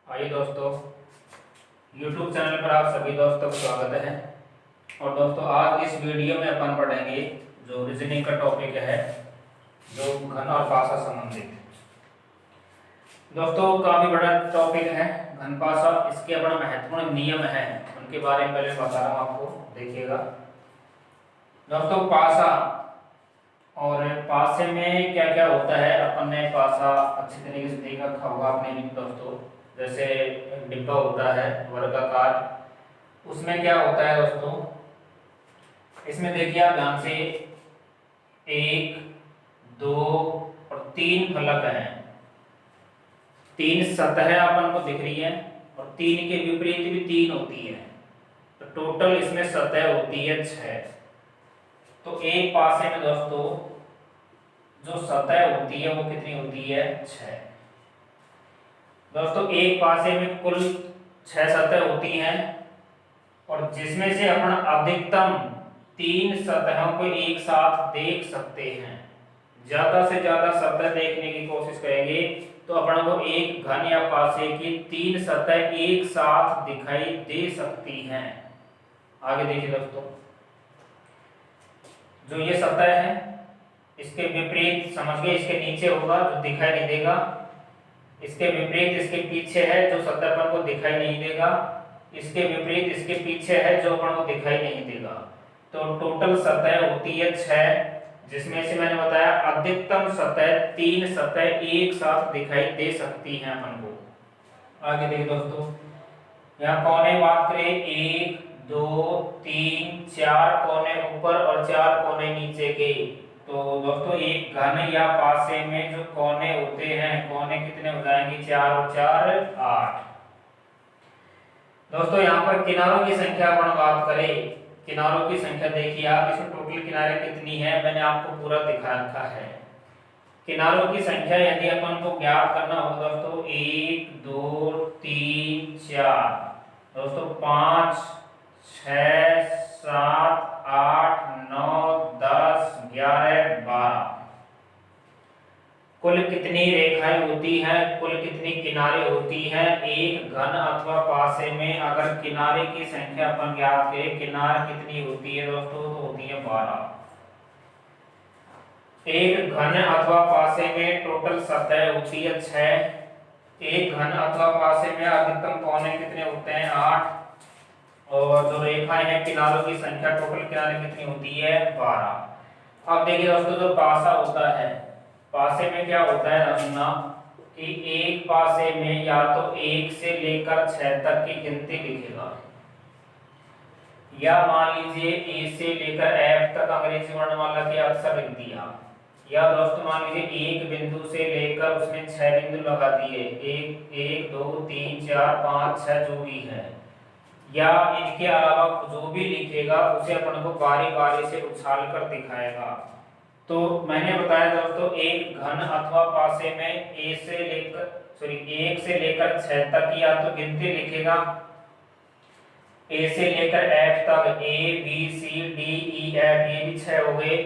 आइए दोस्तों, YouTube channel पर आप सभी दोस्तों का स्वागत है। और दोस्तों आज इस वीडियो में अपन पढ़ेंगे जो रीजनिंग का टॉपिक है, जो घन और पासा संबंधित। दोस्तों काफी बड़ा टॉपिक है घन पासा। इसके बड़ा महत्वपूर्ण नियम है, उनके बारे में पहले बता रहा हूँ आपको, देखिएगा। दोस्तों पासा और पासे में क्या क्या होता है, अपन ने पासा अच्छी तरीके से देख रखा होगा आपने भी दोस्तों। जैसे एक डिब्बा होता है वर्गाकार, उसमें क्या होता है दोस्तों, इसमें देखिए आप ध्यान से, एक, दो और तीन फलक हैं, तीन सतह अपन को दिख रही है और तीन के विपरीत भी तीन होती है, तो टोटल इसमें सतह होती है 6। तो एक पासे में दोस्तों जो सतह होती है वो कितनी होती है, 6। दोस्तों एक पासे में कुल 6 सतह होती हैं और जिसमें से अपन अधिकतम 3 सतहों को एक साथ देख सकते हैं। ज्यादा से ज्यादा सतह देखने की कोशिश करेंगे तो अपन को एक घन या पासे की 3 सतह एक साथ दिखाई दे सकती हैं। आगे देखिए दोस्तों, जो ये सतह है इसके विपरीत समझ गए, इसके नीचे होगा जो दिखाई नहीं देगा, इसके विपरीत इसके पीछे है जो सतह अपन को दिखाई नहीं देगा, इसके विपरीत इसके पीछे है जो अपन को दिखाई नहीं देगा। तो टोटल सतह होती है 6, जिसमें से मैंने बताया अधिकतम सतह 3 सतह एक साथ दिखाई दे सकती हैं अपन को। आगे देखिए दोस्तों, यहाँ कोने बात करें, 1 2 3 4 कोने ऊपर और 4 कोने नीचे के। तो दोस्तों एक घन या पासे में जो कोने होते हैं, कोने कितने हो जाएंगे, 4 और 4 8। दोस्तों यहाँ पर किनारों की संख्या अपन बात करें, किनारों की संख्या देखिए आप, इसमें टोटल किनारे कितनी है मैंने आपको पूरा दिखा रखा है। किनारों की संख्या यदि अपन को ज्ञात करना हो दोस्तों, 1 2 3 4, दोस्तों 5 6 7 8 9 10 11 12। कुल कितनी रेखाएं होती हैं, कुल कितनी किनारे होती हैं एक घन अथवा पासे में? अगर किनारे की संख्या अपन ज्ञात करें, किनार कितनी होती है दोस्तों, तो होती है 12। एक घन अथवा पासे में टोटल सतह होती है 6। एक घन अथवा पासे में अधिकतम कोने कितने होते हैं, 8। और जो रेखाएं हैं किनारों की संख्या, टोटल किनारे कितनी होती है, 12। अब देखिए दोस्तों, जो पासा होता है, पासे में क्या होता है रखना कि एक पासे में या तो 1 से लेकर 6 तक की गिनती लिखेगा, या मान लीजिए ए से लेकर एफ तक अंग्रेजी वर्णमाला के अक्षर लिख दिया, या दोस्तों मान लीजिए एक बिंदु से लेकर उसमें 6 बिंदु लगा दिए, 1 1 2 3 4 5 6 जो भी है, या इनके अलावा जो भी लिखेगा उसे अपन को बारी बारी से उछाल कर दिखाएगा। तो मैंने बताया दोस्तों एक घन अथवा पासे में 1 से लेकर 6 तक या तो गिनती लिखेगा, ए से लेकर एफ तक, A B C D E F, ये भी 6 हो गए।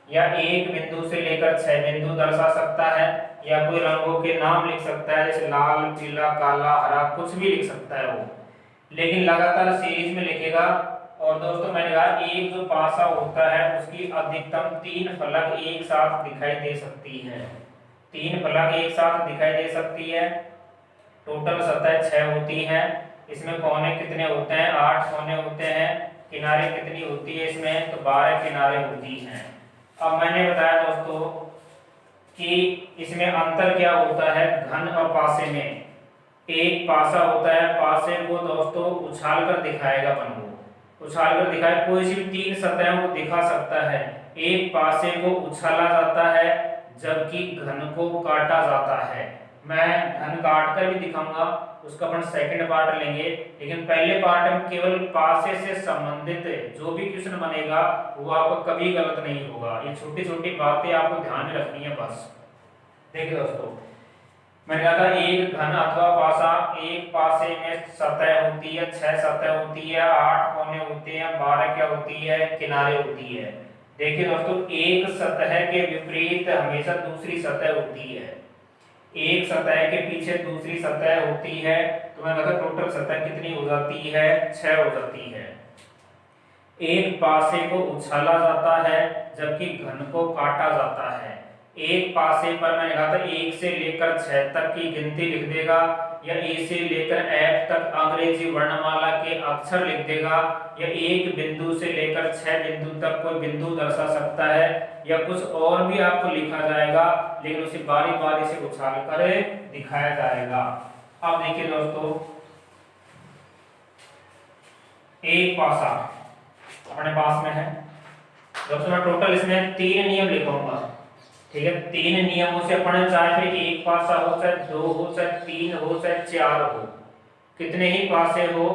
या एक बिंदु से लेकर 6 बिंदु दर्शा सकता है, या कोई रंगों के नाम लिख सकता है, जैसे लाल पीला काला हरा, कुछ भी लिख सकता है वो, लेकिन लगातार सीरीज में लिखेगा। और दोस्तों मैंने कहा एक जो पासा होता है उसकी अधिकतम 3 फलक एक साथ दिखाई दे सकती है, 3 फलक एक साथ दिखाई दे सकती है। टोटल सतह 6 होती है, इसमें कोने कितने होते हैं, 8 कोने होते हैं। किनारे कितनी होती है इसमें, तो 12 किनारे होती हैं। अब मैंने बताया दोस्तों कि इसमें अंतर क्या होता है घन और पासे में। एक पासा होता है, पासे को दोस्तों उछाल कर दिखाएगा अपन को, उछाल कर दिखाए, कोई सी भी 3 सतहों को दिखा सकता है। एक पासे को उछाला जाता है जबकि घन को काटा जाता है। मैं घन काट कर भी दिखाऊंगा, उसका अपन सेकंड पार्ट लेंगे, लेकिन पहले पार्ट में केवल पासे से संबंधित जो भी क्वेश्चन बनेगा वो आपका कभी गलत नहीं होगा। ये छोटी छोटी बातें आपको ध्यान में रखनी है बस। देखिए दोस्तों, मैंने कहा था एक घन अथवा पासा, एक पासे में सतह होती है, 6 सतह होती है, 8 कोने होते हैं, 12 क्या होती है, किनारे होती है। देखिए दोस्तों, एक सतह के विपरीत हमेशा दूसरी सतह होती है। एक सतह के पीछे दूसरी सतह होती है, तो मैंने कहा टोटल सतह कितनी हो जाती है, 6 हो जाती है। एक पासे को उछाला जाता है जबकि घन को काटा जाता है। एक पासे पर मैंने कहा था 1 से लेकर 6 तक की गिनती लिख देगा, या ए से लेकर एफ तक अंग्रेजी वर्णमाला के अक्षर लिख देगा, या एक बिंदु से लेकर 6 बिंदु तक कोई बिंदु दर्शा सकता है, या कुछ और भी आपको लिखा जाएगा, लेकिन उसे बारी बारी से उछाल कर दिखाया जाएगा। अब देखिए दोस्तों, एक पासा अपने पास में है दोस्तों, मैं टोटल इसमें 3 नियम लिखूंगा, ठीक है। 3 नियमों से अपन चाहे फिर एक पासा हो, चाहे 2 हो, चाहे 3 हो, चाहे 4 हो, कितने ही पासे हो,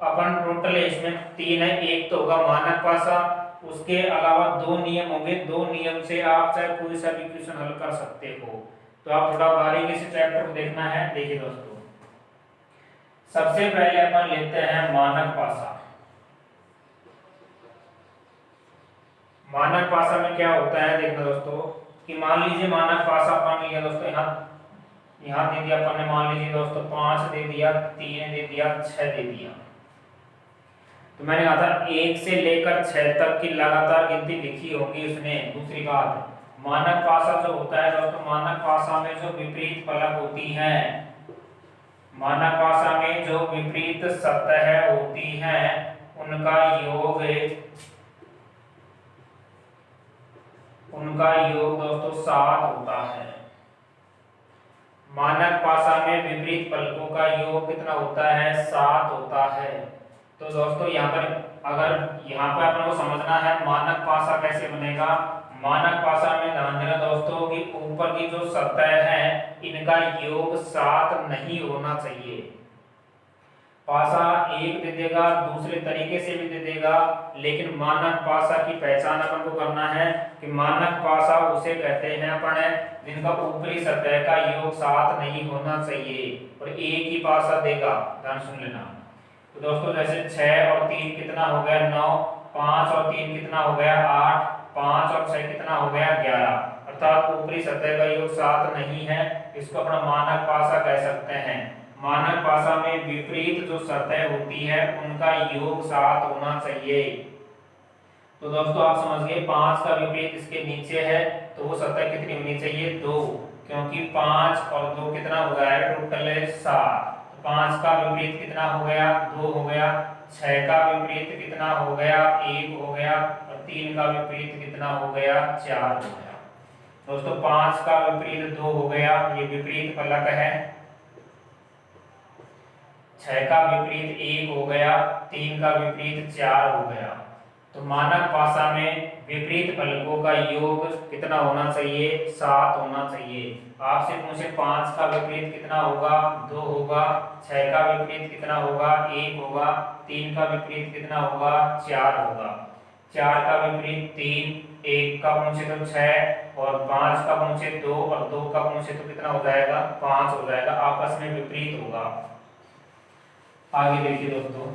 अपन टोटल इसमें 3 है। एक तो होगा मानक पासा, उसके अलावा 2 नियम होंगे, 2 नियम से आप चाहे कोई सा भी क्वेश्चन हल कर सकते हो। तो आप थोड़ा बारीकी से चैप्टर को देखना है। देखिए दोस्तों, सबसे पहले अपन लेते हैं मानक पासा। मानक पासा में क्या होता है, देखना दोस्तों, कि मान लीजिए मानक पासा अपन लिया दोस्तों, यहाँ दे दिया अपन ने, मान लीजिए दोस्तों 5 दे दिया, 3 दे दिया, 6 दे दिया। तो मैंने कहा था 1 से लेकर 6 तक की लगातार गिनती लिखी होगी उसने। दूसरी बात, मानक पासा जो होता है दोस्तों, मानक पासा में जो विपरीत फलक होती है, मानक पासा में जो विपरीत सतह होती है, उनका योग दोस्तों 7 होता है। मानक पासा में विपरीत फलकों का योग कितना होता है, 7 होता है। तो दोस्तों यहाँ पर अगर यहाँ पर अपन को समझना है मानक पासा कैसे बनेगा। मानक पासा में ध्यान देना दोस्तों कि ऊपर की जो सतह है इनका योग 7 नहीं होना चाहिए। पासा एक दे देगा, दूसरे तरीके से भी दे देगा, लेकिन मानक पासा की पहचान अपन को करना है कि मानक पासा उसे कहते हैं अपन जिनका ऊपरी सतह का योग 7 नहीं होना चाहिए, और एक ही पासा देगा। ध्यान सुन लेना। तो दोस्तों जैसे 6 और 3 कितना हो गया, 9, 5 और 3 कितना हो गया, 8, 5 और 6 कितना हो गया, 11। अर्थात ऊपरी सतह का योग 7 नहीं है, इसको अपना मानक पासा कह सकते हैं। मानक पासा में विपरीत जो सतह होती है उनका योग 7 होना चाहिए। तो दोस्तों आप समझ गए, 5 का विपरीत इसके नीचे है, तो वो सतह कितनी होनी चाहिए, 2, क्योंकि 5 और 2 कितना हो जाएगा, टोटल 7। 5 का विपरीत कितना हो गया, 2 हो गया। 6 का विपरीत कितना हो गया, 1 हो गया। और 3 का विपरीत कितना हो गया, 4 हो गया। दोस्तों 5 का विपरीत 2 हो गया, ये विपरीत फलक है। 6 का विपरीत 1 हो गया, 3 का विपरीत 4 हो गया। तो मानक पासा में विपरीत फलकों का योग कितना होना चाहिए, 7 होना चाहिए। आपसे पूछे 5 का विपरीत कितना होगा, 2 होगा। 6 का विपरीत कितना होगा, 1 होगा। 3 का विपरीत कितना होगा, 4 होगा। 4 का विपरीत 3, 1 का पूछे तो 6, और 5 का पूछे 2, और 2 का पूछे तो कितना हो जाएगा, 5 हो जाएगा। आपस में विपरीत होगा। आगे देखिए दोस्तों,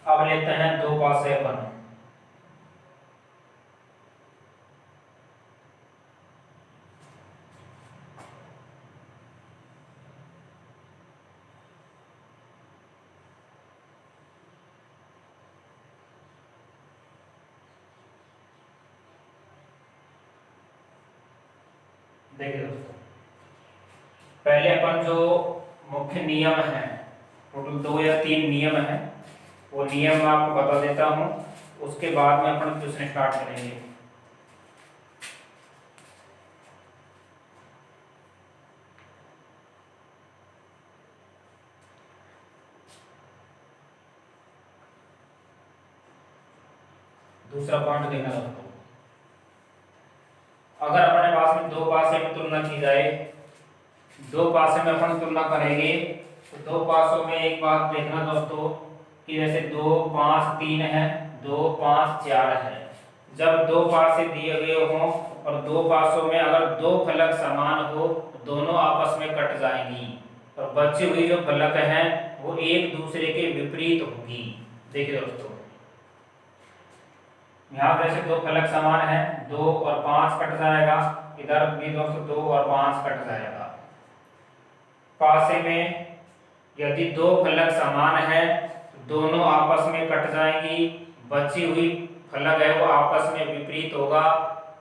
अब लेते हैं 2 पासे अपन। देखिए दोस्तों, पहले अपन जो मुख्य नियम है, टोटल 2 या 3 नियम है, वो नियम मैं आपको बता देता हूं, उसके बाद में अपन क्वेश्चन स्टार्ट करेंगे। दूसरा पॉइंट देखना दोस्तों, अगर अपने पास में 2 पासे में तुलना की जाए, 2 पासे में अपन तुलना करेंगे, तो 2 पासों में एक बात देखना दोस्तों कि जैसे 2, 5, 3 है, 2, 5, 4 है। जब 2 पासे दिए गए हों और 2 पासों में अगर 2 फलक समान हो, दोनों आपस में कट जाएंगी। और बची हुई जो फलक है वो एक दूसरे के विपरीत होगी। देखिए दोस्तों, यहाँ जैसे दो फलक समान है, 2 और 5 कट जाएगा, इधर भी दोस्तों 2 और 5 कट जाएगा। पासे में यदि दो फलक समान है तो दोनों आपस में कट जाएंगी, बची हुई फलक है वो आपस में विपरीत होगा।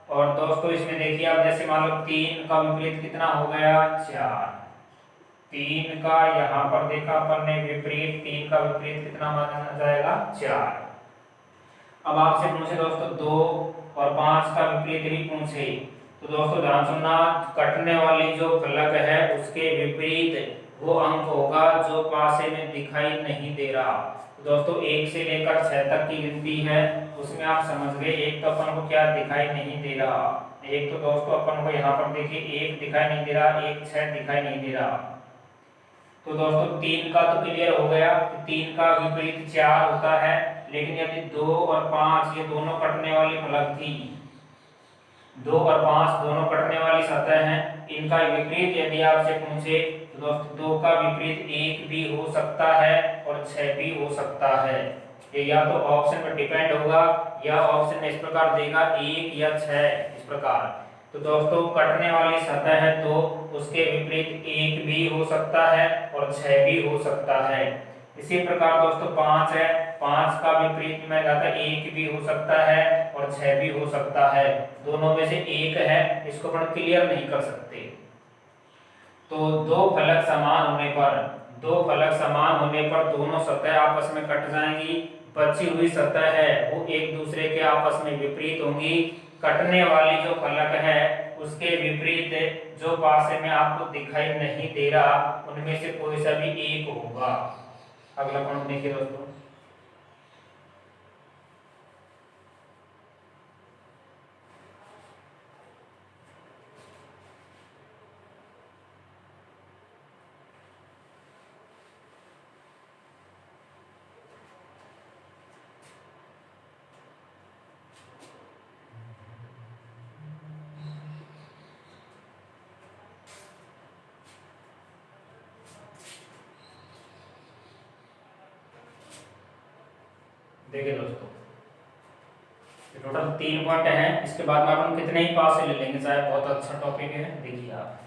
और दोस्तों इसमें देखिए आप, जैसे मान लो 3 का विपरीत कितना हो गया, 4। 3 का यहाँ पर देखा अपन ने विपरीत, 3 का विपरीत कितना माना जाएगा, 4। अब आपसे पूछे दोस्तों 2 और 5 का विपरीत भी पूछे, तो दोस्तों ध्यान सुनना, कटने वाली जो फलक है उसके विपरीत वो अंक होगा जो पासे में दिखाई नहीं दे रहा। तो दोस्तों 1 से लेकर 6 तक की गिनती है, उसमें आप समझ गए। एक तो अपन को क्या दिखाई नहीं दे रहा, एक तो दोस्तों अपन को यहाँ पर देखिए 1 दिखाई नहीं दे रहा, 1 6 दिखाई नहीं दे रहा। तो दोस्तों 3 का तो क्लियर हो गया, 3 का विपरीत 4 होता है। लेकिन यदि 2 और 5 ये दोनों कटने वाली फलक थी, 2 और 5 दोनों कटने वाली सतह हैं, इनका विपरीत यदि आपसे पूछे तो दोस्तों 2 का विपरीत 1 भी हो सकता है और 6 भी हो सकता है। ये या तो ऑप्शन पर डिपेंड होगा या ऑप्शन में इस प्रकार देगा 1 या 6 इस प्रकार। तो दोस्तों कटने वाली सतह है तो उसके विपरीत 1 भी हो सकता है और 6 भी हो सकता है। इसी प्रकार दोस्तों 5 है, 5 का विपरीत में जाता 1 भी हो सकता है और 6 भी हो सकता है। दोनों में से एक है, इसको अपन क्लियर नहीं कर सकते। तो दो फलक समान होने पर दोनों सतह आपस में कट जाएंगी, बची हुई सतह है वो एक दूसरे के आपस में विपरीत होंगी। कटने वाली जो फलक है उसके विपरीत जो पासे में आपको दिखाई नहीं दे रहा, उनमें से कोई सा भी एक होगा। अगला पॉइंट देखिए दोस्तों, देखिए दोस्तों टोटल 3 पॉइंट हैं, इसके बाद में अपन कितने ही पास से ले लेंगे, चाहे बहुत अच्छा टॉपिक है। देखिए आप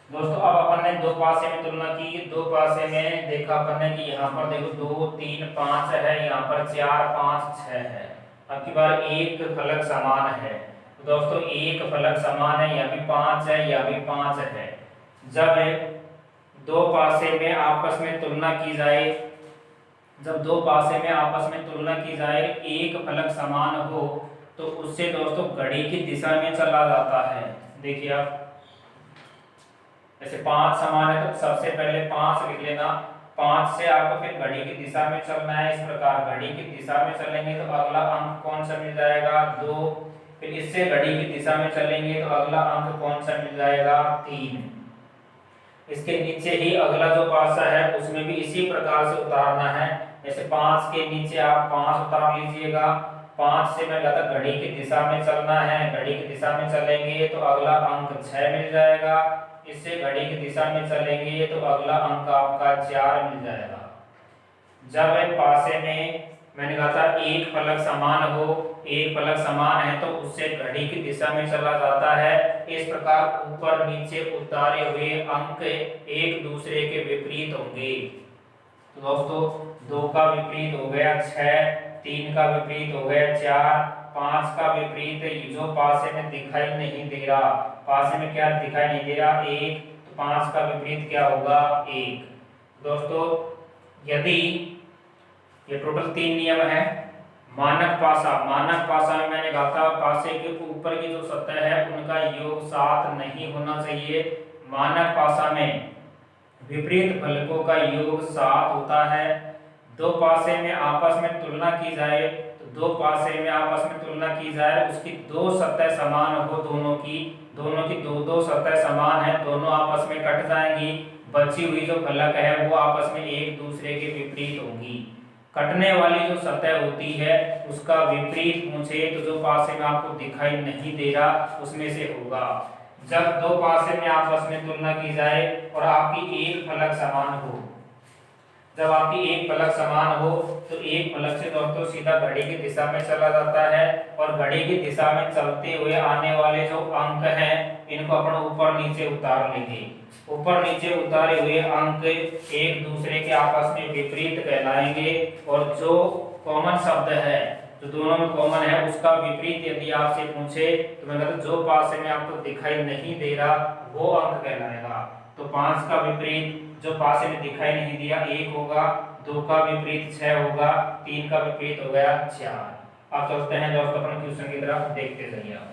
दोस्तों, अब अपन ने दो पासे में तुलना की, दो पासे में देखा अपन ने कि यहाँ पर देखो 2 3 5 है, यहाँ पर 4 5 6 है। अब की बार एक फलक समान है, तो दोस्तों एक फलक समान है, यहाँ भी 5 है, यहाँ भी 5 है। जब दो पासे में आपस में तुलना की जाए, जब दो पासे में आपस में तुलना की जाए, एक फलक समान हो तो उससे दोस्तों घड़ी की दिशा में चला जाता है। देखिए आप, जैसे 5 समान है तो सबसे पहले 5 लिख लेना, 5 से आपको फिर घड़ी की दिशा में चलना है। इस प्रकार घड़ी की दिशा में चलेंगे तो अगला अंक कौन सा मिल जाएगा, 2। फिर इससे घड़ी की दिशा में चलेंगे तो अगला अंक कौन सा मिल जाएगा, 3। इसके नीचे ही अगला जो पासा है उसमें भी इसी प्रकार से उतारना है। जैसे 5 के नीचे आप 5 उतार लीजिएगा, 5 से मैं कहता घड़ी की दिशा में चलना है, घड़ी की दिशा में चलेंगे तो अगला अंक 6 मिल जाएगा। इससे घड़ी की दिशा में चलेंगे तो अगला अंक आपका 4 मिल जाएगा। जब एक पासे में मैंने कहा था एक फलक समान हो, एक फलक समान है तो उससे घड़ी की दिशा में चला जाता है। इस प्रकार ऊपर नीचे उतारे हुए अंक एक दूसरे के विपरीत होंगे। तो दोस्तों 2 का विपरीत हो गया 6, 3 का विपरीत हो गया 4, 5 का विपरीत जो पासे में दिखाई नहीं दे रहा, पासे में क्या दिखाई नहीं दे रहा, 1, तो 5 का विपरीत क्या होगा, 1। दोस्तों यदि ये टोटल 3 नियम है। मानक पासा में मैंने कहा था पासे के ऊपर की जो सतह है उनका योग 7 नहीं होना चाहिए। मानक पासा में विपरीत फलकों का योग 7 होता है। दो पासे में आपस में तुलना की जाए तो दो पासे में आपस में तुलना की जाए, उसकी दो सतह समान हो, दोनों की दो सतह समान है, दोनों आपस में कट जाएंगी। बची हुई जो फलक है वो आपस में एक दूसरे के विपरीत होंगी। कटने वाली जो सतह होती है उसका विपरीत पूछे तो जो पासे में आपको दिखाई नहीं दे रहा उसमें से होगा। जब दो पासे में आपस में तुलना की जाए और आपकी एक फलक समान हो। जब आपकी एक फलक समान हो तो एक फलक से दोस्तों सीधा घड़ी की दिशा में चला जाता है और घड़ी की दिशा में चलते हुए आने वाले जो अंक हैं इनको अपन ऊपर नीचे उतार लेंगे। ऊपर नीचे उतारे हुए अंक एक दूसरे के आपस में विपरीत कहलाएंगे और जो कॉमन शब्द है जो दोनों में कॉमन है उसका विपरीत यदि आपसे पूछे तो मैं कहता जो पास में आपको दिखाई नहीं दे रहा वो अंक कहलाएगा। तो 5 का विपरीत जो पास में दिखाई नहीं दिया 1 होगा, 2 का विपरीत 6 होगा, 3 का विपरीत हो गया 4। अब चलते हैं दोस्तों अपन क्वेश्चन की तरफ, देखते जाइए आप।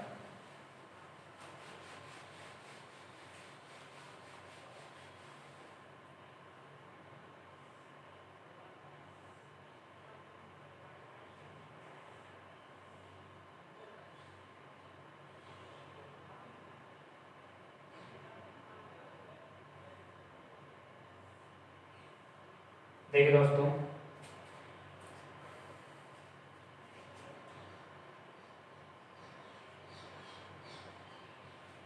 देखिए दोस्तों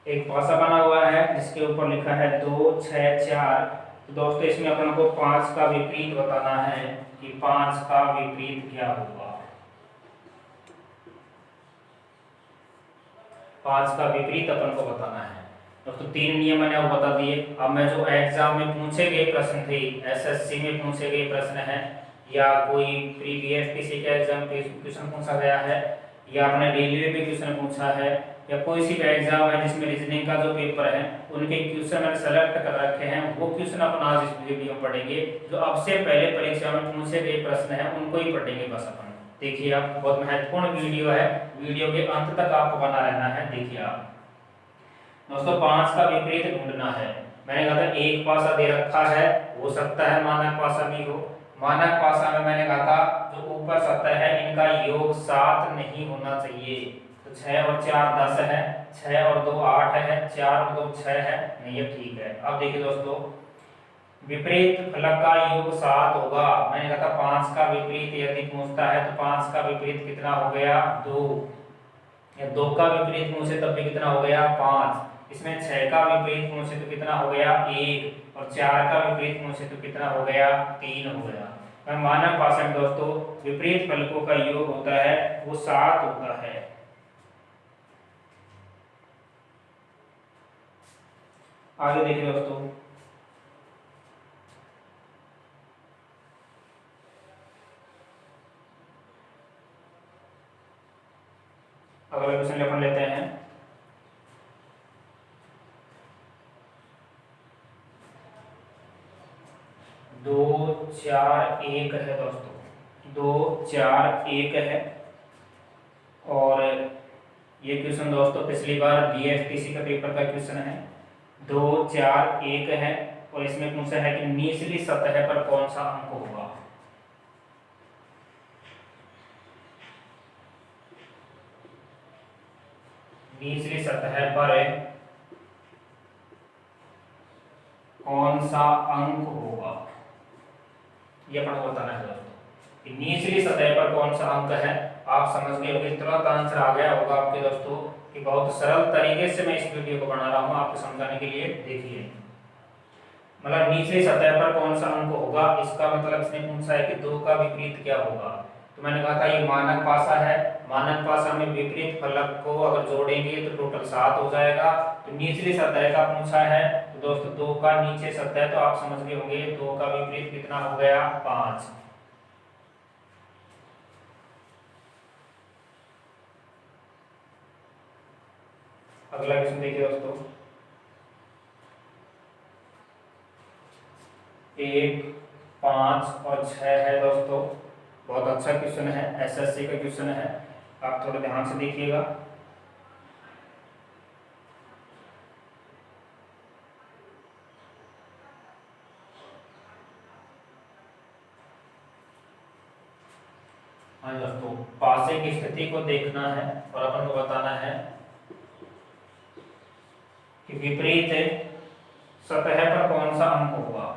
एक पासा बना हुआ है जिसके ऊपर लिखा है 2 6 4। तो दोस्तों इसमें अपन को 5 का विपरीत बताना है कि 5 का विपरीत क्या होगा। 5 का विपरीत अपन को बताना है दोस्तों। 3 नियम मैंने आपको बता दिए। अब मैं जो एग्जाम में पूछे गए प्रश्न थे, एसएससी में पूछे गए प्रश्न है या कोई प्रीवियस किसी के एग्जाम पे क्वेश्चन पूछा गया है या आपने रेलवे में क्वेश्चन पूछा है या कोई सी भी एग्जाम है जिसमें रीजनिंग का जो पेपर है उनके क्वेश्चन मैंने सेलेक्ट कर रखे हैं, वो क्वेश्चन अपन आज इस वीडियो में पढ़ेंगे। जो अब से पहले परीक्षा में पूछे गए प्रश्न है उनको ही पढ़ेंगे बस अपन। देखिए आप, बहुत महत्वपूर्ण वीडियो है, वीडियो के अंत तक आपको बना रहना है। देखिए आप दोस्तों 5 का विपरीत ढूंढना है। मैंने कहा था एक पासा दे रखा है, हो सकता है मानक पासा भी हो। मानक पासा में मैंने कहा था जो ऊपर सतह है इनका योग 7 नहीं होना चाहिए। तो 6 और 4 10 है, 6 और 2 8 है, 4 और 2 6 है, नहीं ये ठीक है। अब देखिए दोस्तों विपरीत फलक का योग 7 होगा। मैंने कहा था 5 का विपरीत यदि पूछता है तो 5 का विपरीत कितना हो गया 2, या 2 का विपरीत पूछे तब भी कितना हो गया 5। इसमें 6 का विपरीत पूछे तो कितना हो गया 1 और 4 का विपरीत पूछे तो कितना हो गया 3 हो गया। मैं मानक भाषा में दोस्तों विपरीत फलकों का योग होता है वो 7 होता है। आगे देखिए दोस्तों अगला क्वेश्चन अपन लेते हैं। 2 4 1 है दोस्तों, 2 4 1 है और ये क्वेश्चन दोस्तों पिछली बार बीएसटीसी का पेपर का क्वेश्चन है। 2 4 1 है और इसमें पूछा है कि निचली सतह पर कौन सा अंक होगा। निचली सतह पर कौन सा अंक होगा, ये अपन को बताना है दोस्तों कि निचली सतह पर कौन सा अंक है। आप समझ गए होंगे, तुरंत आंसर आ गया होगा आपके दोस्तों कि बहुत सरल तरीके से मैं इस वीडियो को बना रहा हूं आपको समझाने के लिए। देखिए मतलब निचली सतह पर कौन सा अंक होगा, इसका मतलब इसने पूछा है कि 2 का विपरीत क्या होगा। तो मैंने कहा था ये मानक पासा है, मानक पासा में विपरीत फलक को अगर जोड़ेंगे तो टोटल 7 हो जाएगा। तो निचली सतह का पूछा है तो दोस्तों 2 का नीचे सतह, तो आप समझ गए होंगे 2 का विपरीत कितना हो गया 5। अगला क्वेश्चन देखिए दोस्तों 1 5 और 6 है दोस्तों। बहुत अच्छा क्वेश्चन है, एसएससी का क्वेश्चन है, आप थोड़ा ध्यान से देखिएगा। हाँ दोस्तों पासे की स्थिति को देखना है और अपन को बताना है कि विपरीत सतह पर कौन सा अंक होगा।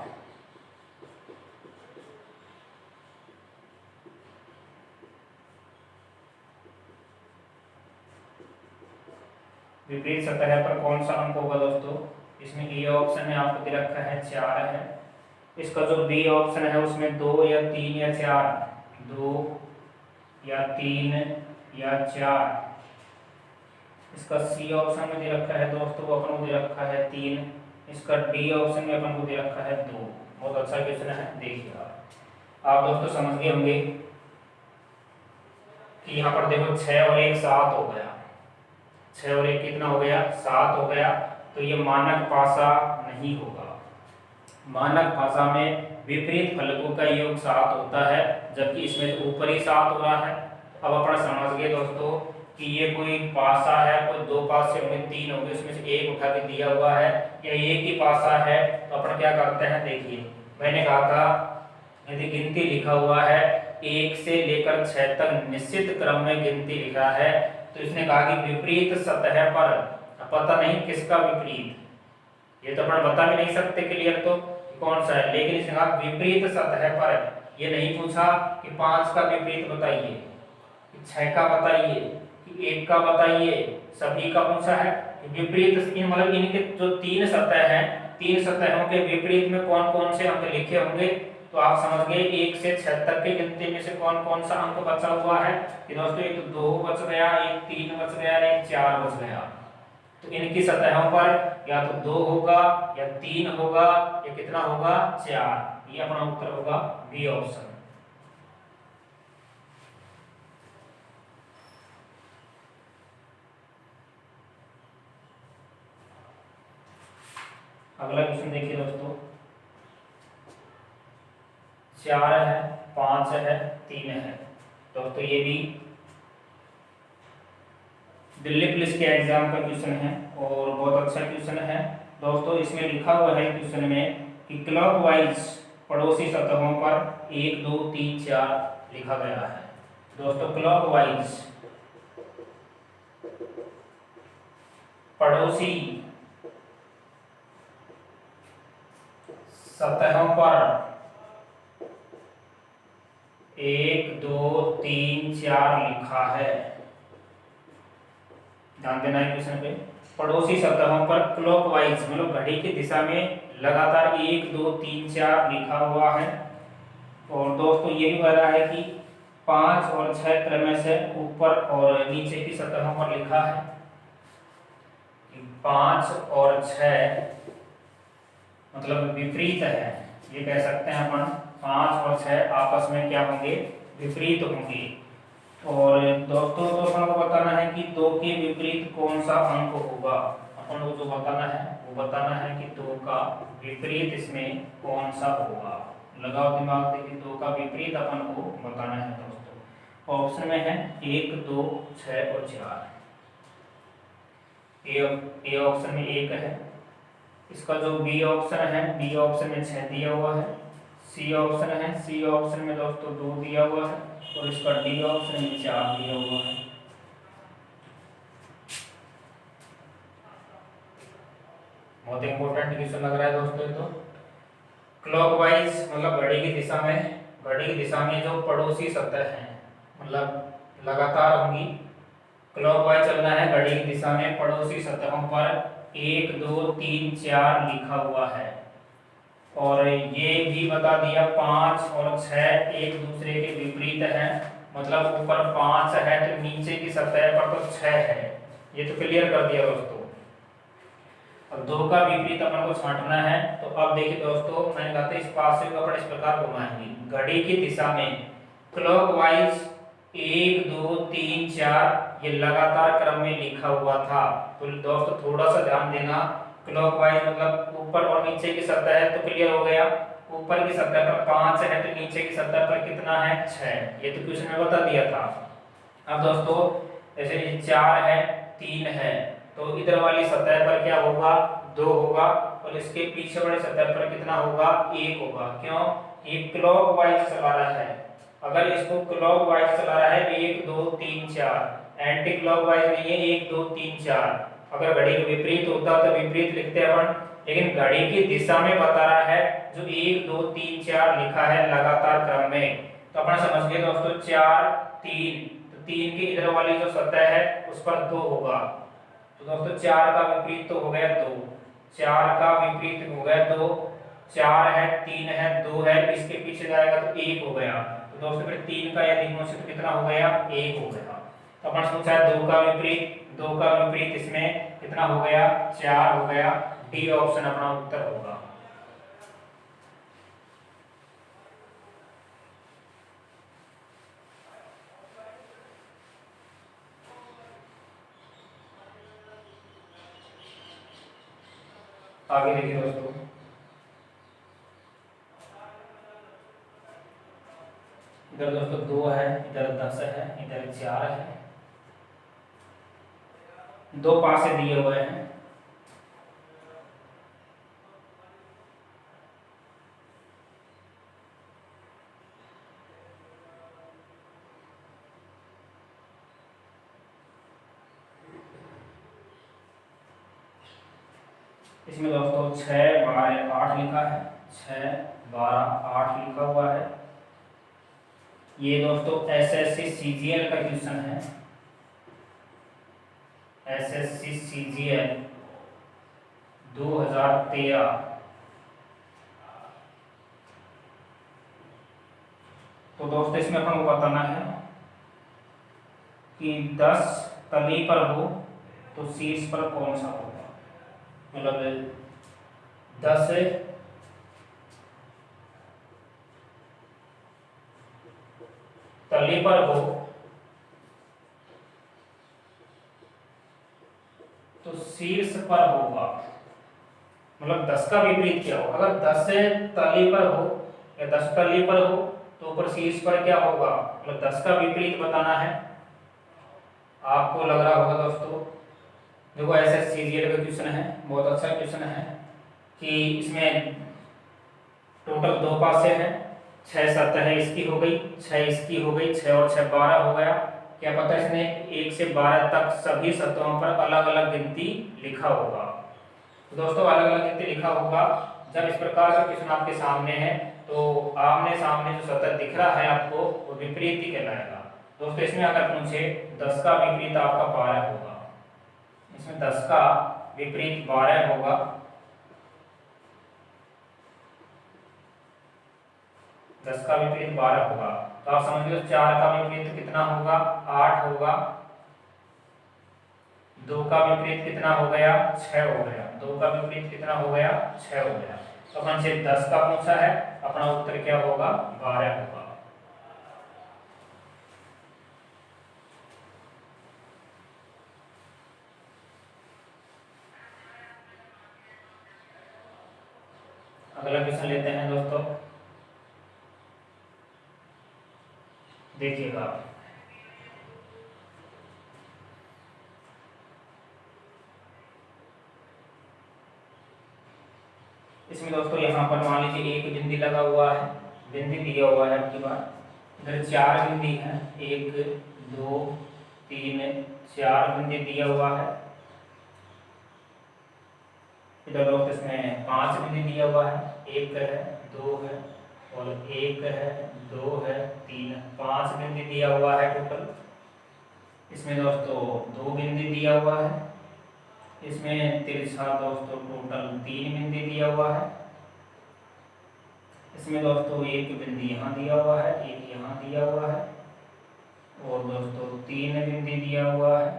विपरीत सतह पर कौन सा अंक होगा दोस्तों? इसमें ए ऑप्शन में आपको दे रखा है 4 है। इसका जो बी ऑप्शन है उसमें 2 या 3 या 4, 2 या 3 या 4। इसका सी ऑप्शन में दे रखा है दोस्तों, अपन को दे रखा है 3। इसका डी ऑप्शन में अपन को दे रखा है 2। बहुत अच्छा क्वेश्चन है, देखिए आप दोस्तों समझ गए होंगे कि यहाँ पर देखो 6 और 1 7 हो गया। 6 और 1 कितना हो गया? 7 हो गया। तो ये मानक पासा नहीं होगा। मानक भाषा में विपरीत फलकों का योग 7 होता है, जबकि इसमें तो ऊपर ही 7 हो रहा है। अब अपन समझ गए दोस्तों कि ये कोई पासा है, कोई 2 पासे होंगे, 3 होंगे, उसमें से एक उठा के दिया हुआ है, या एक ही पासा है। तो अपन क्या करते हैं, देखिए मैंने कहा था यदि गिनती लिखा हुआ है 1 से लेकर 6 तक निश्चित क्रम में गिनती लिखा है, तो इसने कहा कि विपरीत सतह पर, पता नहीं किसका विपरीत, ये तो अपन बता भी नहीं सकते क्लियर तो कौन सा है, लेकिन इसने कहा विपरीत सतह पर। ये नहीं पूछा कि 5 का विपरीत बताइए, कि 6 का बताइए, कि 1 का बताइए, सभी का पूछा है कि विपरीत, मतलब इनके जो 3 सतह हैं, 3 सतहों के विपरीत में कौन कौन से अंक लिखे होंगे। तो आप समझ गए 1 से 6 तक के गिनती में से कौन कौन सा अंक बचा हुआ है कि दोस्तों एक तो 2 बच गया, एक 3 बच गया, एक 4 बच गया। तो इनकी सतहों पर या तो 2 होगा या 3 होगा या कितना होगा 4। ये अपना उत्तर होगा बी ऑप्शन। अगला क्वेश्चन देखिए दोस्तों, 4 है, 5 है, 3 है। दोस्तों ये भी दिल्ली पुलिस के एग्जाम का क्वेश्चन है और बहुत अच्छा क्वेश्चन है दोस्तों। इसमें लिखा हुआ है क्वेश्चन में कि क्लॉकवाइज पड़ोसी सतहों पर 1 2 3 4 लिखा गया है। दोस्तों क्लॉकवाइज पड़ोसी सतहों पर 1 2 3 4 लिखा है। ध्यान देना है क्वेश्चन पे। पड़ोसी सतहों पर क्लॉकवाइज मतलब घड़ी की दिशा में लगातार 1 2 3 4 लिखा हुआ है। और दोस्तों ये भी बता है कि 5 और 6 क्रम से ऊपर और नीचे की सतहों पर लिखा है। 5 और 6 मतलब विपरीत है, ये कह सकते हैं अपन। 5 और 6 आपस में क्या होंगे, विपरीत होंगे। और दोस्तों तो अपन को बताना है कि 2 के विपरीत कौन सा अंक होगा। अपन को जो बताना है वो बताना है कि 2 का विपरीत इसमें कौन सा होगा। लगाओ दिमाग, देखिए 2 का विपरीत अपन को बताना है दोस्तों। ऑप्शन में है 1 2 6 और 4। ए ऑप्शन में 1 है। इसका जो बी ऑप्शन है, बी ऑप्शन में 6 दिया हुआ है। सी ऑप्शन है, सी ऑप्शन में दोस्तों 2 दिया हुआ है और इसका डी ऑप्शन में 4 दिया हुआ है। बहुत इंपॉर्टेंट क्वेश्चन लग रहा है दोस्तों ये तो। क्लॉकवाइज मतलब घड़ी की दिशा में, घड़ी की दिशा में जो पड़ोसी सतह है मतलब लगातार होंगी। क्लॉकवाइज चलना है घड़ी की दिशा में, पड़ोसी सतहों पर 1 2 3 4 लिखा हुआ है। और ये भी बता दिया 5 और 6 एक दूसरे के विपरीत हैं, मतलब ऊपर 5 है तो नीचे की सतह पर तो 6 है। ये तो क्लियर कर दिया दोस्तों। अब 2 का विपरीत अपन को छांटना है। तो अब देखिए दोस्तों, मैंने कहा था इस पासे को अपन इस प्रकार घुमाएंगे घड़ी की दिशा में क्लॉकवाइज 1 2 3 4 ये लगातार क्रम में लिखा हुआ था। तो दोस्तों थोड़ा सा ध्यान देना, क्लॉकवाइज मतलब ऊपर और नीचे की सतह है तो क्लियर हो गया। ऊपर की सतह पर 5 है तो नीचे की सतह पर कितना है 6। ये तो क्वेश्चन में बता दिया था। अब दोस्तों जैसे 4 है 3 है तो इधर वाली सतह पर क्या होगा 2 होगा और इसके पीछे वाली सतह पर कितना होगा 1 होगा। क्यों, ये क्लॉकवाइज चला रहा है। अगर इसको क्लॉकवाइज चला रहा है 1 2 3 4, एंटी क्लॉकवाइज नहीं है 1 2 3 4। अगर घड़ी के विपरीत होता तो विपरीत लिखते अपन, लेकिन घड़ी की दिशा में बता रहा है जो 1 2 3 4 लिखा है लगातार क्रम में। तो अपन समझ गए दोस्तों 4 3, तो 3 की इधर वाली जो सतह है उस पर 2 होगा। तो दोस्तों 4 का विपरीत तो हो गया 2, 4 का विपरीत हो गया 2, 4 है, 3 है, 2 है, इसके पीछे जाएगा तो 1 हो गया। तो दोस्तों फिर 3 का यदि गुणन तो कितना हो गया, 1 हो गया। तो अपन सोचा है 2 का विपरीत, 2 का विपरीत इसमें कितना हो गया, 4 हो गया। डी ऑप्शन अपना उत्तर होगा। आगे देखिए दोस्तों, इधर दोस्तों 2 है, इधर 10 है, इधर 4 है, 2 पासे दिए हुए हैं। इसमें दोस्तों 6, 12, 8 लिखा है, 6, 12, 8 लिखा हुआ है। ये दोस्तों एसएससी सीजीएल का क्वेश्चन है, एसएससी सीजीएल 2013। तो दोस्तों इसमें अपन को बताना है कि 10 तली पर हो तो शीर्ष पर कौन सा होगा। मतलब 10 तली पर हो तो शीर्ष पर होगा। मतलब 10 का विपरीत क्या हो, अगर 10 तली पर हो या 10 तली पर हो तो ऊपर शीर्ष पर क्या होगा, मतलब 10 का विपरीत बताना है। आपको लग रहा होगा दोस्तों, देखो ऐसे सीजीएल का क्वेश्चन है, बहुत अच्छा क्वेश्चन है कि इसमें टोटल 2 पासे हैं, 6 7 है, इसकी हो गई, 6 इसकी हो गई, 6 और 6 12 हो गया। क्या पता इसने 1 से 12 तक सभी सतहों पर अलग अलग गिनती लिखा होगा। तो दोस्तों अलग अलग गिनती लिखा होगा। जब इस प्रकार का क्वेश्चन आपके सामने है तो आमने सामने जो सतह दिख रहा है आपको वो विपरीत ही कहलाएगा। दोस्तों इसमें अगर पूछे 10 का विपरीत आपका 12 होगा, इसमें 10 का विपरीत 12 होगा। दस का विपरीत 12 होगा, तो आप समझ लो 4 का विपरीत कितना होगा, 8 होगा। 2 का विपरीत कितना हो गया, 6 हो गया। 2 का विपरीत कितना हो गया, 6 हो गया। तो अपन से 10 का पूछा है, अपना उत्तर क्या होगा, 12 होगा। अगला क्वेश्चन लेते हैं दोस्तों, देखिएगा। इसमें दोस्तों यहाँ पर मान लीजिए एक बिंदी लगा हुआ है, बिंदी दिया हुआ है आपकी बात, इधर 4 बिंदी है, 1 2 3 4 बिंदी दिया हुआ है। इधर दोस्तों इसमें 5 बिंदी दिया हुआ है, 1 है, 2 है और 1 है, 2 है, 3 है, 5 बिंदी दिया हुआ है टोटल। इसमें दोस्तों 2 बिंदी दिया हुआ है, इसमें तिरछा दोस्तों टोटल 3 बिंदी दिया हुआ है। इसमें दोस्तों 1 बिंदी यहाँ दिया हुआ है, 1 यहाँ दिया हुआ है और दोस्तों 3 बिंदी दिया हुआ है।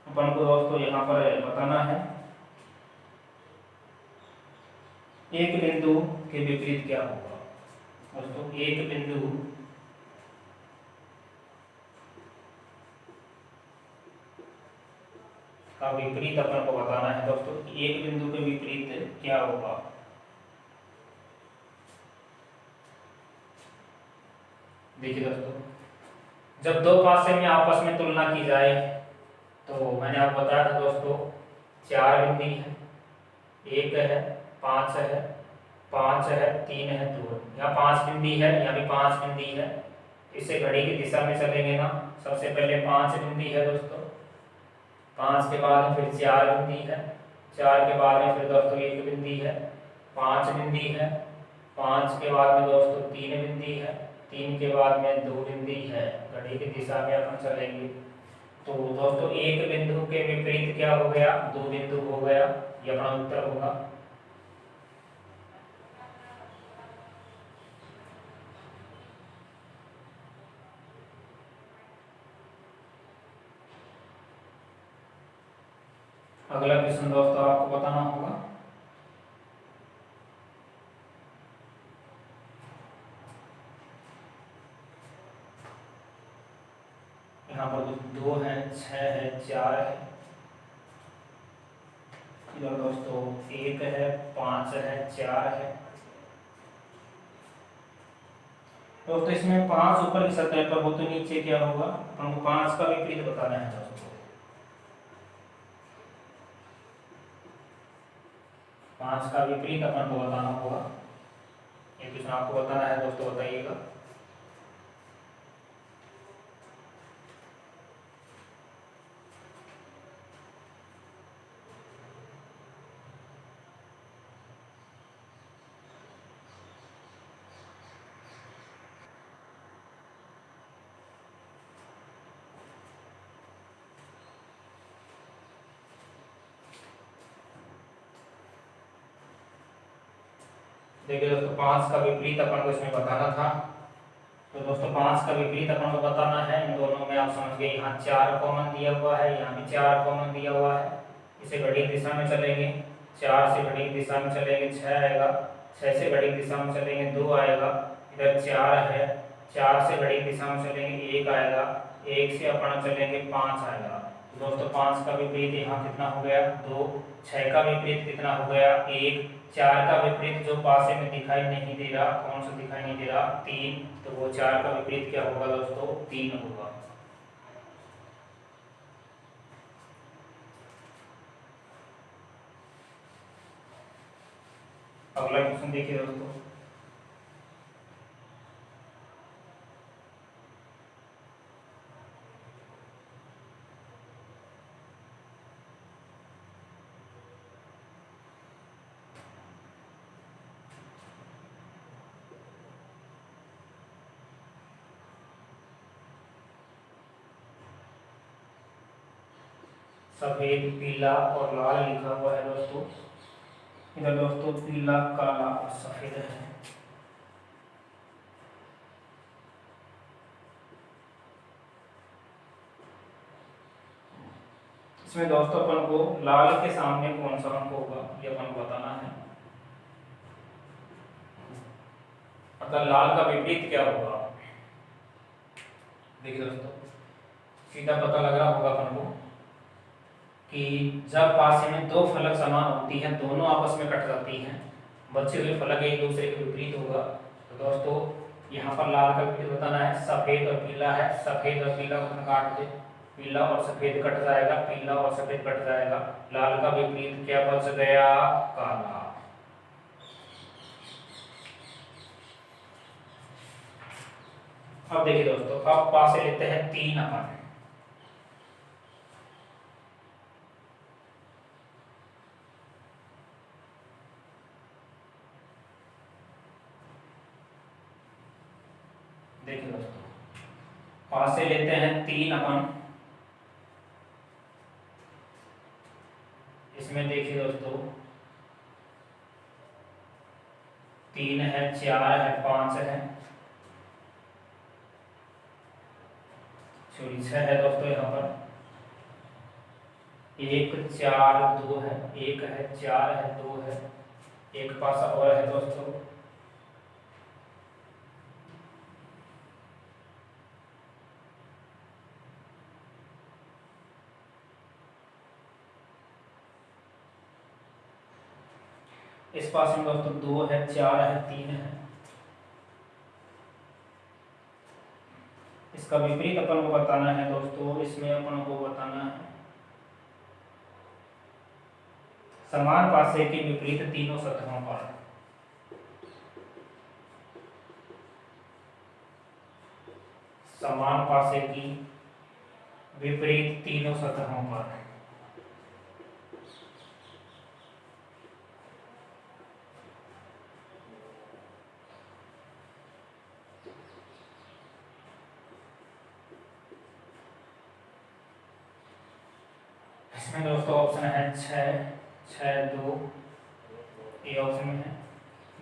अपन को दोस्तों यहाँ पर बताना है एक बिंदु के विपरीत क्या होगा। दोस्तों एक बिंदु का विपरीत अपन को बताना है। दोस्तों एक बिंदु के विपरीत क्या होगा, देखिए दोस्तों, जब 2 पासे में आपस में तुलना की जाए तो मैंने आपको बताया था दोस्तों 4 बिंदी है, 1 है, 5 है, 5 है, 3 है, 2 है। यहाँ 5 बिंदी है, यहाँ भी 5 बिंदी है। इससे घड़ी की दिशा में चलेंगे ना, सबसे पहले 5 बिंदी है दोस्तों, 5 के बाद में फिर 4 बिंदी है, 4 के बाद में फिर दोस्तों 1 बिंदी है, 5 बिंदी है, 5 के बाद में दोस्तों 3 बिंदी है, 3 के बाद में 2 बिंदी है। घड़ी की दिशा में अपन चलेंगे तो दोस्तों एक बिंदु के विपरीत क्या हो गया, दो बिंदु हो गया, ये अपना उत्तर होगा। अगला क्वेश्चन दोस्तों आपको बताना होगा। यहाँ पर 2 है, 6 है, 4 है, इधर दोस्तों 1 है, 5 है, 4 है। दोस्तों इसमें 5 ऊपर की सतह पर हो तो नीचे क्या होगा, हमको 5 का विपरीत बताना है दोस्तों। 5 का विपरीत अपन को बताना होगा। ये क्वेश्चन आपको बताना है दोस्तों, बताइएगा। देखिए दोस्तों 5 का विपरीत अपन को इसमें बताना था। तो दोस्तों 5 का विपरीत अपन को बताना है। इन दोनों में आप समझ गए, यहाँ 4 कॉमन दिया हुआ है, यहाँ भी 4 कॉमन दिया हुआ है। इसे घड़ी दिशा में चलेंगे, 4 से घड़ी दिशा में चलेंगे 6 आएगा, 6 से घड़ी दिशा में चलेंगे 2 आएगा, इधर 4 है, 4 से घड़ी दिशा में चलेंगे 1 आएगा, 1 से अपन चलेंगे 5 आएगा। तो दोस्तों 5 का विपरीत यहाँ कितना हो गया, 2। 6 का विपरीत कितना हो गया, 1। 4 का विपरीत जो पासे में दिखाई नहीं दे रहा, कौन सा दिखाई नहीं दे रहा, 3। तो वो 4 का विपरीत क्या होगा दोस्तों, 3 होगा। अगला क्वेश्चन देखिए दोस्तों। सफेद, पीला और लाल लिखा हुआ है दोस्तों। इधर दोस्तों पीला, काला और सफेद है। इसमें दोस्तों अपन को लाल के सामने कौन सा अंक होगा ये अपन को बताना है। मतलब लाल का विपरीत क्या होगा। देखिए दोस्तों सीधा पता लग रहा होगा अपन को कि जब पासे में दो फलक समान होती हैं, दोनों आपस में कट जाती हैं, बचे हुए फलक एक दूसरे के विपरीत होगा। तो दोस्तों यहाँ पर लाल का विपरीत बताना है। सफेद और पीला है, सफेद और पीला को काट दे, पीला और सफेद कट जाएगा, पीला और सफेद कट जाएगा, लाल का विपरीत क्या बच गया, काला। अब देखिए दोस्तों, अब पासे लेते हैं 3 अपन। देखिए दोस्तों पासे लेते हैं 3 अपन। इसमें देखिए दोस्तों 3 है, 4 है, 5 है, सॉरी 6 है दोस्तों। यहाँ पर 1 4 2 है, 1 है, 4 है, 2 है, एक पासा और है दोस्तों। इस पास में दोस्तों 2 है, 4 है, 3 है। इसका विपरीत अपन को बताना है दोस्तों। इसमें अपन को बताना है समान पासे के विपरीत तीनों सतहों पर। समान पासे की विपरीत तीनों सतहों पर। इसमें दोस्तों ऑप्शन है 6, 6, 2 ए ऑप्शन में है।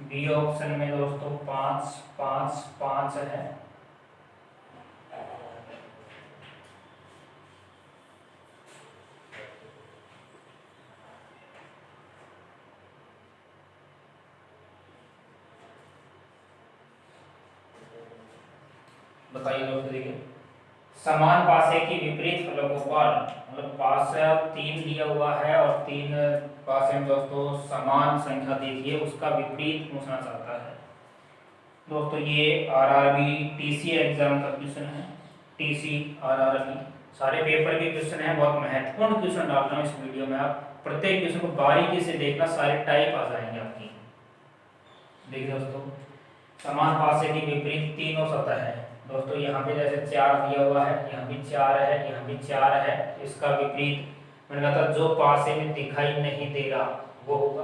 बी ऑप्शन में दोस्तों 5, 5, 5 है। बताइए दोस्तों, देखिए समान पासे की विपरीत फलकों पर, मतलब पासा 3 दिया हुआ है और 3 पासे में दोस्तों समान संख्या देखिए, उसका विपरीत पूछना चाहता है। दोस्तों ये आरआरबी टीसी एग्जाम का क्वेश्चन है। टीसी आरआरबी सारे पेपर के क्वेश्चन है, बहुत महत्वपूर्ण क्वेश्चन डाल रहा हूँ इस वीडियो में। आप प्रत्येक क्वेश्चन को बारीकी से देखना, सारे टाइप आ जाएंगे आपकी। देखिए दोस्तों, समान पासे की विपरीत तीनों सतह है। दोस्तों यहाँ पे जैसे 4 दिया हुआ है, यहाँ भी 4 है, यहाँ भी 4 है, इसका विपरीत मैंने कहा था जो पासे में दिखाई नहीं दे रहा वो होगा।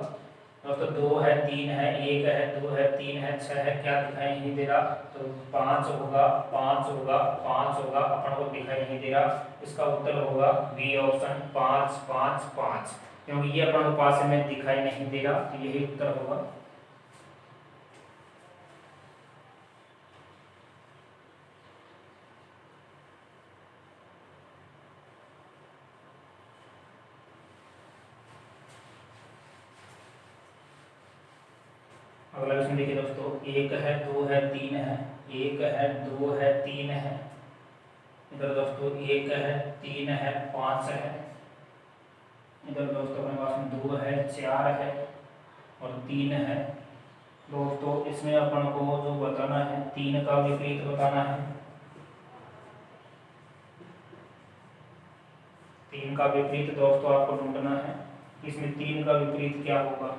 दोस्तों 2 है, 3 है, 1 है, 2 है, 3 है, 6 है, क्या दिखाई नहीं दे रहा, तो 5 होगा, 5 होगा, 5 होगा, अपन को दिखाई नहीं दे रहा। इसका उत्तर होगा बी ऑप्शन 5, 5, 5, क्योंकि ये अपन को पासे में दिखाई नहीं दे रहा, तो यही उत्तर होगा। अगला क्वेश्चन देखिए दोस्तों, 1 है, 2 है, 3 है, 1 है, 2 है, 3 है। इधर दोस्तों 1 है, 3 है, 5 है। इधर दोस्तों अपने पास में 2 है, 4 है और 3 है। दोस्तों इसमें अपन को जो बताना है, 3 का विपरीत बताना है। 3 का विपरीत दोस्तों आपको ढूंढना है। इसमें 3 का विपरीत क्या होगा।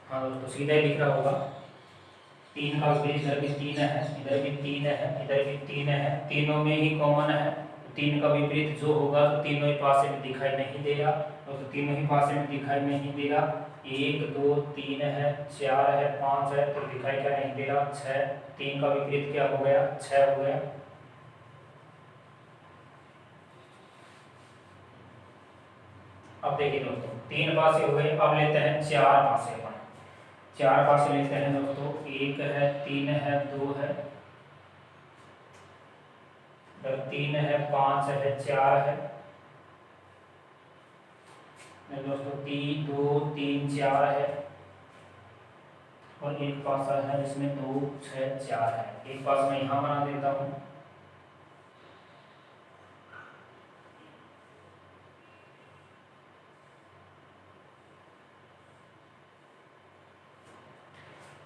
हाँ दोस्तों, सीधा ही लिख रहा होगा। 3 का विपरीत इधर भी 3 है, इधर भी 3 है, इधर भी 3 है, तीनों में ही कॉमन है। 3 का विपरीत जो होगा तो तीनों ही पासे में दिखाई नहीं दे रहा, तो तीनों ही पासे में दिखाई नहीं दे रहा। 1, 2, 3 है, 4 है, 5 है, तो दिखाई क्या नहीं दे रहा, 6। 3 का विपरीत क्या हो गया, 6 हो गया। अब देखिए दोस्तों, 3 पासे हो गए, अब लेते हैं 4 पासे। अपन 4 पासे लेते हैं दोस्तों, 1 है, 3 है, 2 है, 3 है, 5 है, 4 है। दोस्तों 3, 2, 3, 4 है और एक पासा है, इसमें 2, 6, 4 है। एक पास मैं यहाँ बना देता हूँ।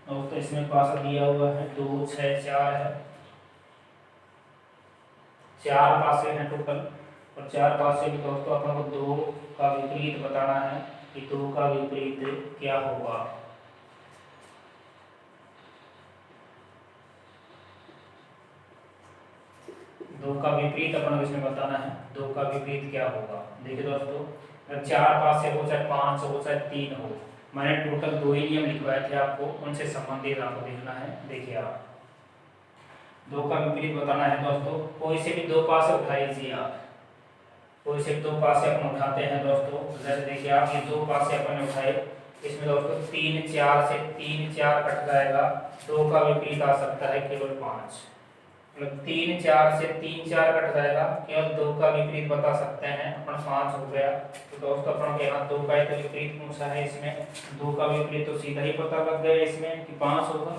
दोस्तों इसमें पासा दिया हुआ है 2, 6, 4 है। 4 पासे हैं टोटल, और 4 पासे में दोस्तों अपन को 2 का विपरीत बताना है कि 2 का विपरीत क्या होगा। दो का विपरीत अपन को इसमें बताना है, 2 का विपरीत क्या होगा। देखिए दोस्तों, अगर 4 पासे हो, चाहे 5 हो, चाहे 3 हो, मैंने टोटल 2 ही नियम लिखवाए थे आपको, उनसे संबंधित आपको देखना है। देखिए आप 2 का विपरीत बताना है दोस्तों। कोई से भी 2 पासे उठा लीजिए आप, कोई से 2 पासे अपन उठाते हैं दोस्तों। जैसे देखिए आप, ये 2 पासे अपन उठाए, इसमें दोस्तों 3, 4 से 3, 4 कट जाएगा। 2 का विपरीत आ सकता है केवल 5, मतलब 3, 4 से 3, 4 कट जाएगा, केवल 2 का विपरीत बता सकते हैं अपन, 5 हो गया। तो दोस्तों अपन के यहाँ 2 का ही तो विपरीत पूछा है, इसमें 2 का विपरीत तो सीधा ही पता लग गया इसमें कि 5 होगा।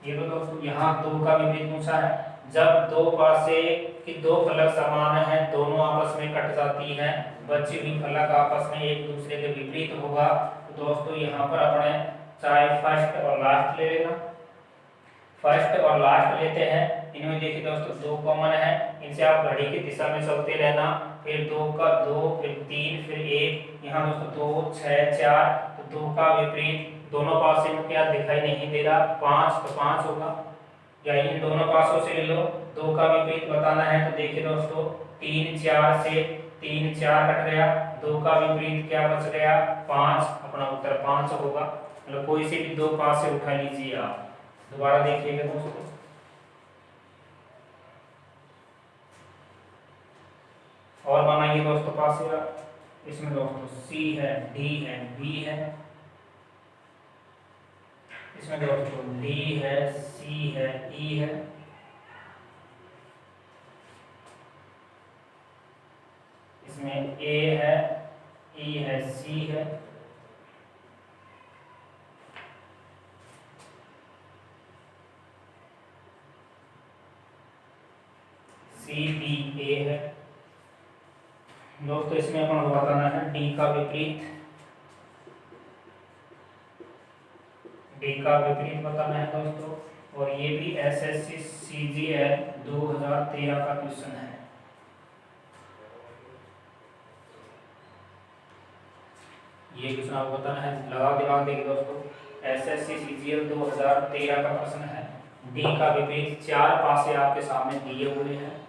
ये तो दोस्तों यहाँ 2 का विपरीत पूछा है। जब 2 पासे की 2 फलक समान है, दोनों आपस में कट जाती हैं, बची हुई फलक आपस में एक दूसरे के विपरीत होगा। तो दोस्तों यहाँ पर अपने चाहे फर्स्ट और लास्ट ले लेना, फर्स्ट और लास्ट लेते हैं। इनमें देखिए दोस्तों 2 कॉमन है, इनसे आप घड़ी की दिशा में चलते रहना। फिर 2 का 2, फिर 3, फिर 1, यहाँ दोस्तों 2, 6, 4, तो 2 का विपरीत दोनों पासे में क्या दिखाई नहीं दे रहा, 5 तो 5 होगा, या इन दोनों पासों से ले लो, 2 का विपरीत बताना है तो देखिए दोस्तों 3 4 से 3 4 कट गया, 2 का विपरीत क्या बच गया 5, अपना उत्तर 5 होगा। मतलब कोई से भी 2 पासे उठा लीजिए आप। दोबारा देखिएगा दोस्तों, और बनाइए दोस्तों पासे आप। इसमें दोस्तों C है, D है, B है, इसमें दोस्तों D है, C है, E है, इसमें A है, E है, C है, C B A है। दोस्तों इसमें अपन को बताना है D का विपरीत, D का विपरीत बताना है दोस्तों, और ये भी SSC CGL 2013 का क्वेश्चन है। ये क्वेश्चन आपको बताना है, लगा दिमाग देखिए दोस्तों, SSC CGL 2013 का प्रश्न है। D का विपरीत 4 पासे आपके सामने दिए हुए हैं,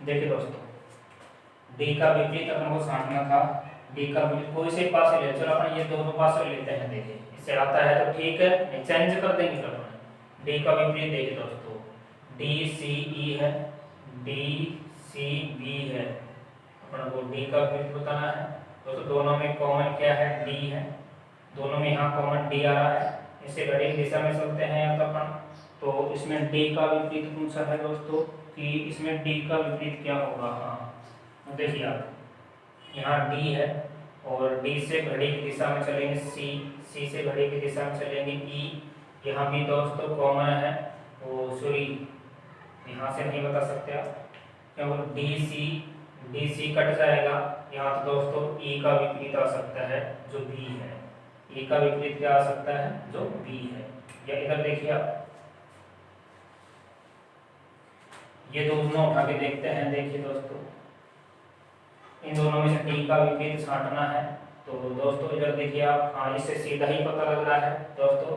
देखिए दोस्तों D का विपरीत अपन को छांटना था। D का विपरीत कोई से पास ले, चलो अपन ये दोनों पास लेते हैं, देखिए इससे आता है तो ठीक है, चेंज कर देंगे फिर अपन। D का विपरीत देखिए दोस्तों D C E है, D C B है, अपन को D का विपरीत बताना है। दोस्तों दोनों में कॉमन क्या है, D है, दोनों में यहाँ कॉमन D आ रहा है, इससे घड़ी की दिशा में चलते हैं या तो अपन, तो इसमें D का विपरीत पूछा है दोस्तों कि इसमें D का विपरीत क्या होगा। हाँ देखिए आप, यहाँ D है और D से घड़ी की दिशा में चलेंगे C, C से घड़ी की दिशा में चलेंगे E, यहाँ भी दोस्तों कॉमन है, वो सॉरी यहाँ से नहीं बता सकते आप, क्योंकि D C कट जाएगा, यहाँ तो दोस्तों E का विपरीत आ सकता है जो B है, E का विपरीत क्या आ सकता है जो B है। या इधर देखिए आप, ये दोनों उठा के देखते हैं, देखिए दोस्तों इन दोनों में से D का विपरीत छांटना है, तो दोस्तों इधर देखिए आप, हाँ इससे सीधा ही पता लग रहा है दोस्तों,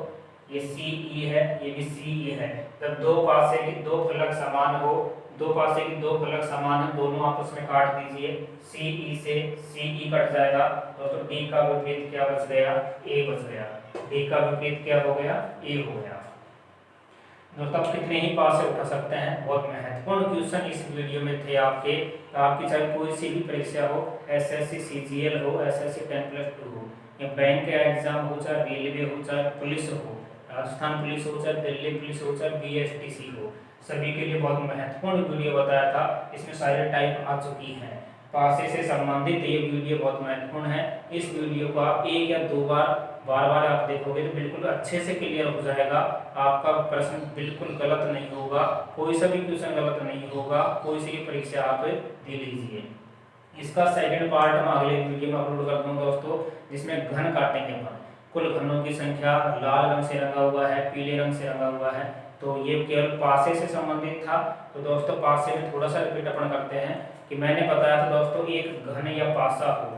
ये C E है, ये भी C E है। जब दो पासे की दो फलक समान हो, दो पासे की दो फलक समान है, दोनों आपस में काट दीजिए, C E से C E कट जाएगा दोस्तों, D का विपरीत क्या बच गया, A बच गया, D का विपरीत क्या हो गया, A हो गया। दोस्तों आप कितने ही पासे उठा सकते हैं, बहुत महत्वपूर्ण क्वेश्चन इस वीडियो में थे आपके। आपकी चाहे कोई सी भी परीक्षा हो, SSC CGL हो, SSC 10+2 हो, या बैंक का एग्जाम हो, चाहे रेलवे हो, चाहे पुलिस हो, राजस्थान पुलिस हो, चाहे दिल्ली पुलिस हो, चाहे BSTC हो, सभी के लिए बहुत महत्वपूर्ण वीडियो बताया था। इसमें सारे टाइप आ चुकी हैं, पासे से संबंधित ये वीडियो बहुत महत्वपूर्ण है। इस वीडियो को आप 1 या 2 बार आप देखोगे तो बिल्कुल अच्छे से क्लियर हो जाएगा, आपका प्रश्न बिल्कुल गलत नहीं होगा, कोई सा भी क्वेश्चन गलत नहीं होगा, कोई सी भी परीक्षा आप दे लीजिए। इसका सेकंड पार्ट हम अगले वीडियो में अपलोड कर दूंगा दोस्तों, जिसमें घन काटेंगे अपन, कुल घनों की संख्या लाल रंग से रंगा हुआ है, पीले रंग से रंगा हुआ है, तो ये केवल पासे से संबंधित था। तो दोस्तों पासे में थोड़ा सा रिपीट अपन करते हैं कि मैंने बताया था दोस्तों, एक घन या पासा हो,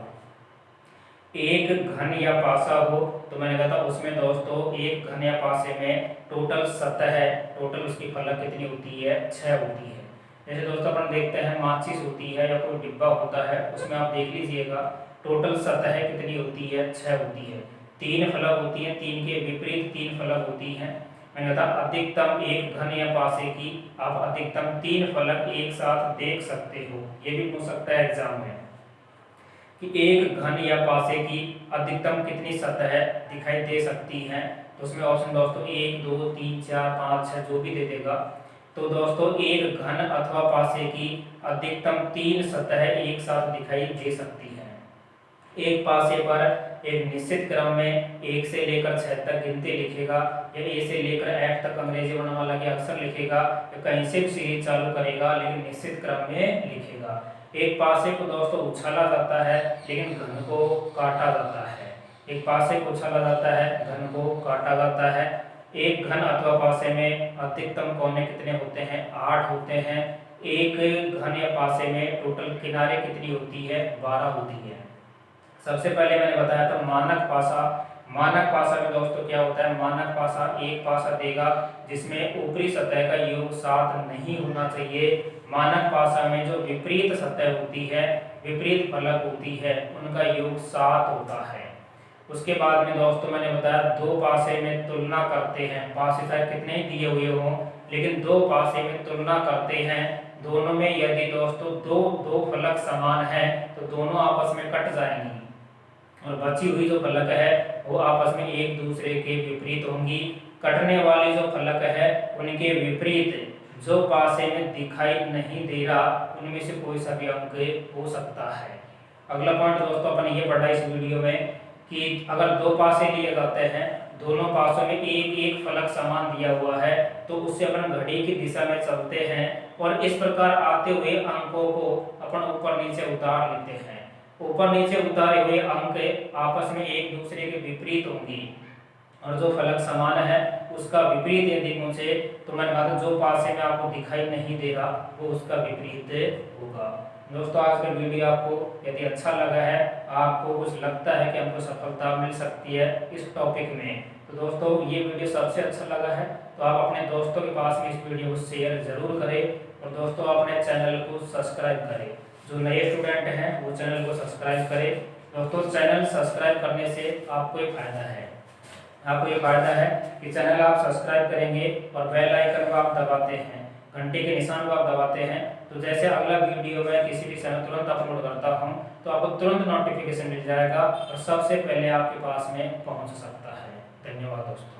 एक घन या पासा हो, तो मैंने कहा था उसमें दोस्तों एक घन या पासे में टोटल सतह है, टोटल उसकी फलक कितनी होती है, 6 होती है। जैसे दोस्तों अपन देखते हैं माचिस होती है या कोई डिब्बा होता है, उसमें आप देख लीजिएगा टोटल सतह कितनी होती है, 6 होती है। 3 फलक होती है, 3 के विपरीत 3 फलक होती हैं। मैंने कहा अधिकतम एक घन या पासे की आप अधिकतम 3 फलक एक साथ देख सकते हो। ये भी पूछ सकता है एग्जाम में कि एक घन या पासे की अधिकतम कितनी सतह दिखाई दे सकती हैं, तो उसमें ऑप्शन दोस्तों 1 2 3 4 5 6 जो भी दे देगा। तो दोस्तों एक घन अथवा पासे की अधिकतम 3 सतह एक साथ दिखाई दे सकती है। एक पासे पर एक निश्चित क्रम में 1 से लेकर 6 तक गिनती लिखेगा, या A से लेकर F तक अंग्रेजी वर्णमाला के अक्षर लिखेगा, या कहीं से भी सीरीज चालू करेगा लेकिन निश्चित क्रम में लिखेगा। एक पासे को दोस्तों उछाला जाता है लेकिन घन को काटा जाता है, एक पासे को उछाला जाता है, घन को काटा जाता है। एक घन अथवा पासे में अधिकतम कोने कितने होते हैं? 8 होते हैं। एक घन या पासे में टोटल किनारे कितनी होती है? 12 होती है। सबसे पहले मैंने बताया था मानक पासा। मानक पासा में दोस्तों क्या होता है? मानक पासा एक पासा देगा जिसमें ऊपरी सतह का योग 7 नहीं होना चाहिए। मानक पासा में जो विपरीत सतह होती है, विपरीत फलक होती है, उनका योग 7 होता है। उसके बाद में दोस्तों मैंने बताया दो पासे में तुलना करते हैं। पासे चाहे कितने ही दिए हुए हों, लेकिन दो पासे में तुलना करते हैं। दोनों में यदि दोस्तों दो दो फलक समान है तो दोनों आपस में कट जाएंगी और बची हुई जो फलक है वो आपस में एक दूसरे के विपरीत होंगी। कटने वाली जो फलक है उनके विपरीत जो पासे में दिखाई नहीं दे रहा उनमें से कोई सा भी अंक हो सकता है। अगला पॉइंट दोस्तों अपन ये पढ़ा इस वीडियो में कि अगर दो पासे लिए जाते हैं, दोनों पासों में एक एक फलक समान दिया हुआ है तो उससे अपन घड़ी की दिशा में चलते हैं और इस प्रकार आते हुए अंकों को अपन ऊपर नीचे उतार लेते हैं। ऊपर नीचे उतारे हुए अंक आपस में एक दूसरे के विपरीत होंगी और जो फलक समान है उसका विपरीत यदि पूछे तो मैंने कहा था जो पासे में आपको दिखाई नहीं दे रहा वो उसका विपरीत होगा। दोस्तों आज का वीडियो आपको यदि अच्छा लगा है, आपको कुछ लगता है कि हमको सफलता मिल सकती है इस टॉपिक में, तो दोस्तों ये वीडियो सबसे अच्छा लगा है तो आप अपने दोस्तों के पास में इस वीडियो को शेयर जरूर करें और दोस्तों अपने चैनल को सब्सक्राइब करें। जो नए स्टूडेंट हैं वो चैनल को सब्सक्राइब करें। दोस्तों चैनल सब्सक्राइब करने से आपको एक फायदा है, आपको ये फायदा है कि चैनल आप सब्सक्राइब करेंगे और बेल आइकन को आप दबाते हैं, घंटे के निशान को आप दबाते हैं, तो जैसे अगला वीडियो में किसी भी समय तुरंत अपलोड करता हूं तो आपको तुरंत नोटिफिकेशन मिल जाएगा और सबसे पहले आपके पास में पहुंच सकता है। धन्यवाद दोस्तों।